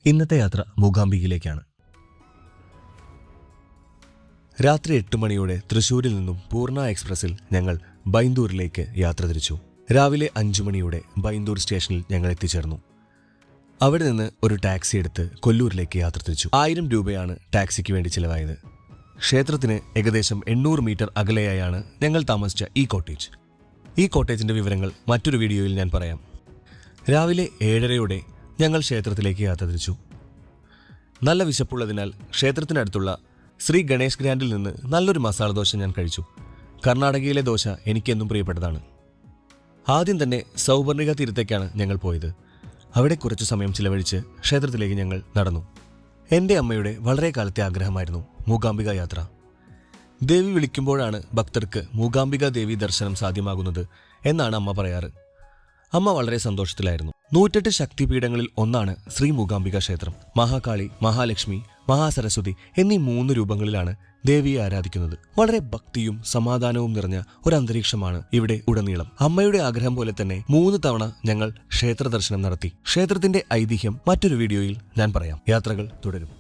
ഇന്നത്തെ യാത്ര മൂകാംബികയിലേക്കാണ്. രാത്രി 8 മണിയോടെ തൃശ്ശൂരിൽ നിന്നും പൂർണ്ണ എക്സ്പ്രസിൽ ഞങ്ങൾ ബൈന്ദൂരിലേക്ക് യാത്ര തിരിച്ചു. രാവിലെ 5 മണിയോടെ ബൈന്ദൂർ സ്റ്റേഷനിൽ ഞങ്ങൾ എത്തിച്ചേർന്നു. അവിടെ നിന്ന് ഒരു ടാക്സി എടുത്ത് കൊല്ലൂരിലേക്ക് യാത്ര തിരിച്ചു. 1000 രൂപയാണ് ടാക്സിക്ക് വേണ്ടി ചിലവായത്. ക്ഷേത്രത്തിന് ഏകദേശം 800 മീറ്റർ അകലെയായാണ് ഞങ്ങൾ താമസിച്ച ഈ കോട്ടേജ്. ഈ കോട്ടേജിന്റെ വിവരങ്ങൾ മറ്റൊരു വീഡിയോയിൽ ഞാൻ പറയാം. രാവിലെ 7:30 ഞങ്ങൾ ക്ഷേത്രത്തിലേക്ക് യാത്ര തിരിച്ചു. നല്ല വിശപ്പുള്ളതിനാൽ ക്ഷേത്രത്തിനടുത്തുള്ള ശ്രീ ഗണേഷ് ഗ്രാൻഡിൽ നിന്ന് നല്ലൊരു മസാല ദോശ ഞാൻ കഴിച്ചു. കർണാടകയിലെ ദോശ എനിക്കെന്നും പ്രിയപ്പെട്ടതാണ്. ആദ്യം തന്നെ സൗവർണിക തീരത്തേക്കാണ് ഞങ്ങൾ പോയത്. അവിടെ കുറച്ചു സമയം ചിലവഴിച്ച് ക്ഷേത്രത്തിലേക്ക് ഞങ്ങൾ നടന്നു. എൻ്റെ അമ്മയുടെ വളരെ കാലത്തെ ആഗ്രഹമായിരുന്നു മൂകാംബിക യാത്ര. ദേവി വിളിക്കുമ്പോഴാണ് ഭക്തർക്ക് മൂകാംബിക ദേവി ദർശനം സാധ്യമാകുന്നത് എന്നാണ് അമ്മ പറയാറ്. അമ്മ വളരെ സന്തോഷത്തിലായിരുന്നു. 108 ശക്തിപീഠങ്ങളിൽ ഒന്നാണ് ശ്രീ മൂകാംബിക ക്ഷേത്രം. മഹാകാളി, മഹാലക്ഷ്മി, മഹാസരസ്വതി എന്നീ 3 രൂപങ്ങളിലാണ് ദേവിയെ ആരാധിക്കുന്നത്. വളരെ ഭക്തിയും സമാധാനവും നിറഞ്ഞ ഒരു അന്തരീക്ഷമാണ് ഇവിടെ ഉടനീളം. അമ്മയുടെ ആഗ്രഹം പോലെ തന്നെ 3 തവണ ഞങ്ങൾ ക്ഷേത്ര ദർശനം നടത്തി. ക്ഷേത്രത്തിന്റെ ഐതിഹ്യം മറ്റൊരു വീഡിയോയിൽ ഞാൻ പറയാം. യാത്രകൾ തുടരും.